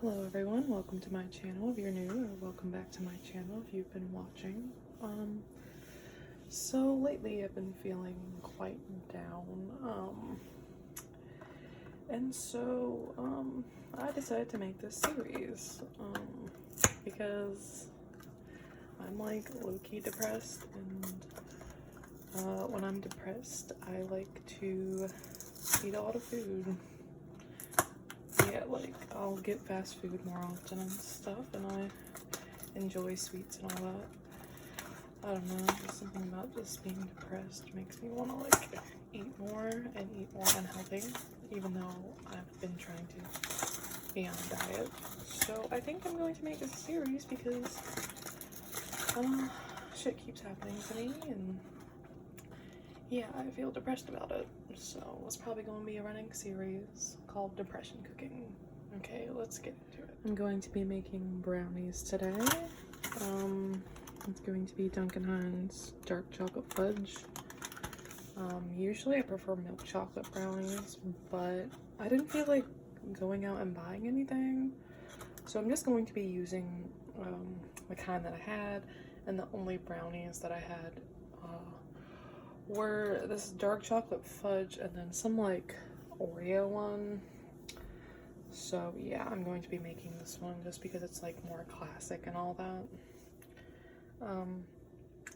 Hello everyone, welcome to my channel if you're new, or welcome back to my channel if you've been watching. So lately I've been feeling quite down, and so I decided to make this series, because I'm like low-key depressed, and when I'm depressed I like to eat a lot of food. Yeah, like I'll get fast food more often and stuff, and I enjoy sweets and all that. I don't know, just something about just being depressed makes me want to like eat more unhealthy, even though I've been trying to be on a diet. So I think I'm going to make this a series because shit keeps happening to me, and yeah, I feel depressed about it. So it's probably going to be a running series called Depression Cooking. Okay, let's get into it. I'm going to be making brownies today. It's going to be Duncan Hines dark chocolate fudge. Usually I prefer milk chocolate brownies, but I didn't feel like going out and buying anything. So I'm just going to be using the kind that I had, and the only brownies that I had were this dark chocolate fudge and then some like Oreo one. So yeah, I'm going to be making this one just because it's like more classic and all that.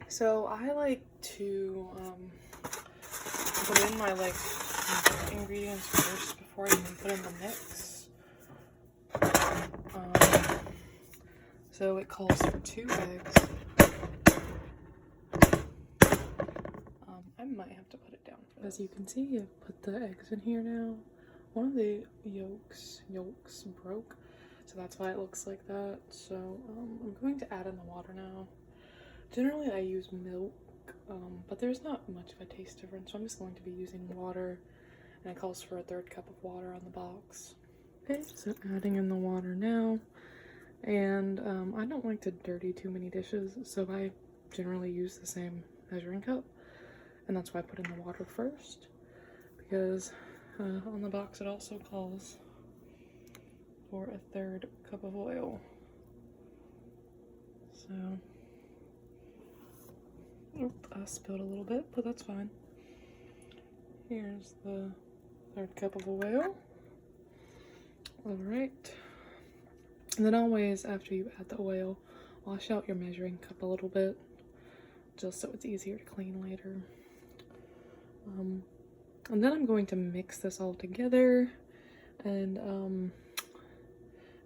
So I like to put in my like ingredients first before I even put in the mix. So it calls for 2 eggs. I might have to put it down. As you can see, I've put the eggs in here now. One of the yolks broke, so that's why it looks like that. So I'm going to add in the water now. Generally I use milk, but there's not much of a taste difference, so I'm just going to be using water, and it calls for a 1/3 cup of water on the box. Okay, so adding in the water now, and I don't like to dirty too many dishes, so I generally use the same measuring cup. And that's why I put in the water first, because on the box it also calls for a 1/3 cup of oil. So, I spilled a little bit, but that's fine. Here's the 1/3 cup of oil. Alright. And then always, after you add the oil, wash out your measuring cup a little bit, just so it's easier to clean later. And then I'm going to mix this all together, and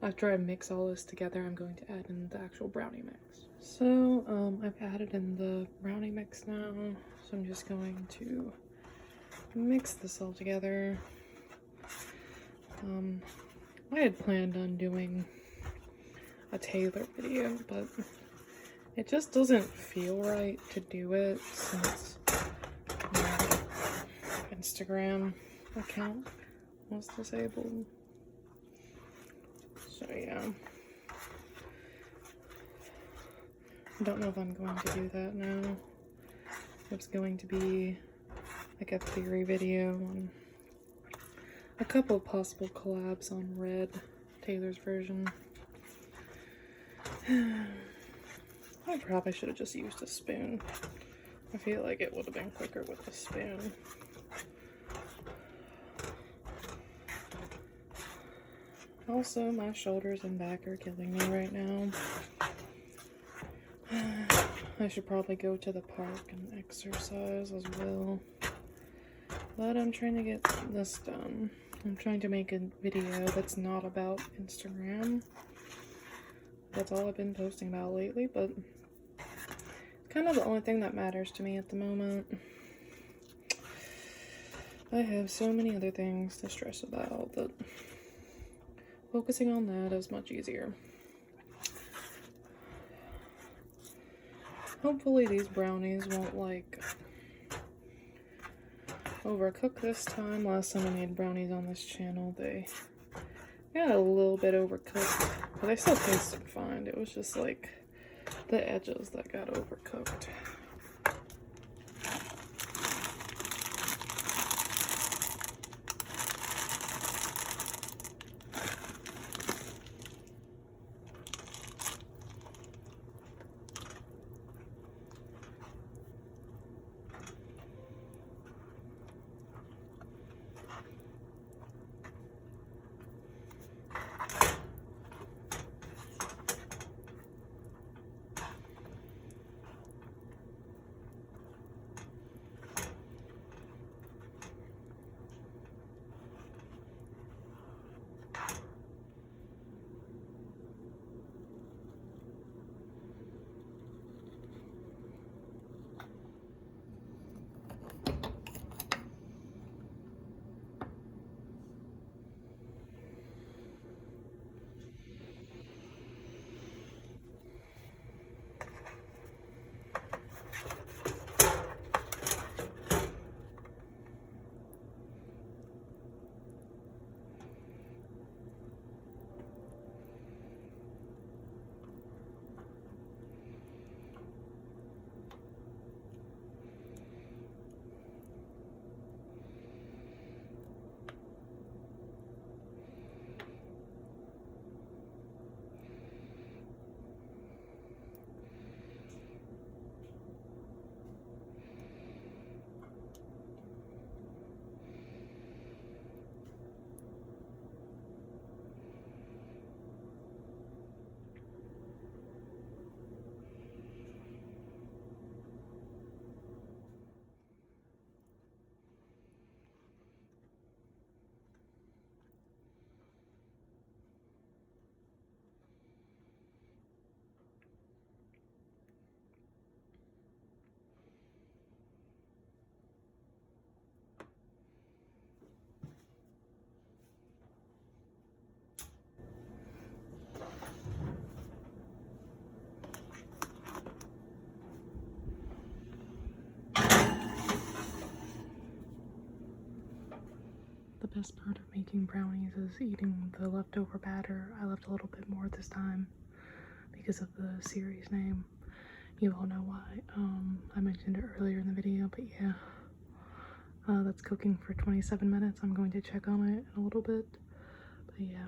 after I mix all this together, I'm going to add in the actual brownie mix. So I've added in the brownie mix now, so I'm just going to mix this all together. I had planned on doing a Taylor video, but it just doesn't feel right to do it since Instagram account was disabled. So yeah, I don't know if I'm going to do that now. It's going to be like a theory video on a couple of possible collabs on Red, Taylor's version. I probably should have just used a spoon. I feel like it would have been quicker with a spoon. Also, my shoulders and back are killing me right now. I should probably go to the park and exercise as well. But I'm trying to get this done. I'm trying to make a video that's not about Instagram. That's all I've been posting about lately, but it's kind of the only thing that matters to me at the moment. I have so many other things to stress about that focusing on that is much easier. Hopefully these brownies won't like overcook this time. Last time I made brownies on this channel, they got a little bit overcooked, but they still tasted fine. It was just like the edges that got overcooked. best part of making brownies is eating the leftover batter. I left a little bit more this time because of the series name. You all know why. I mentioned it earlier in the video, but yeah. That's cooking for 27 minutes. I'm going to check on it in a little bit. But yeah,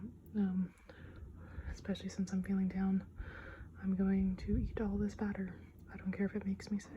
especially since I'm feeling down, I'm going to eat all this batter. I don't care if it makes me sick.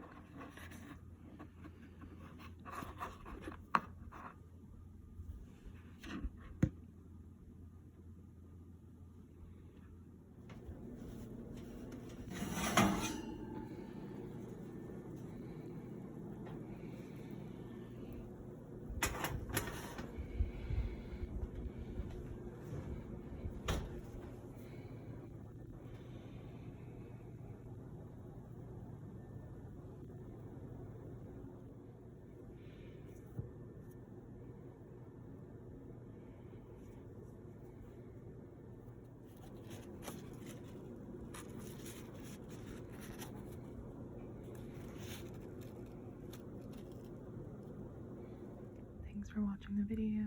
Thanks for watching the video.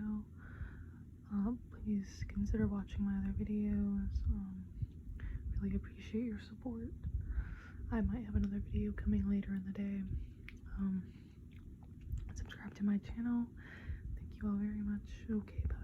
Please consider watching my other videos. Really appreciate your support. I might have another video coming later in the day. Subscribe to my channel. Thank you all very much. Okay, bye.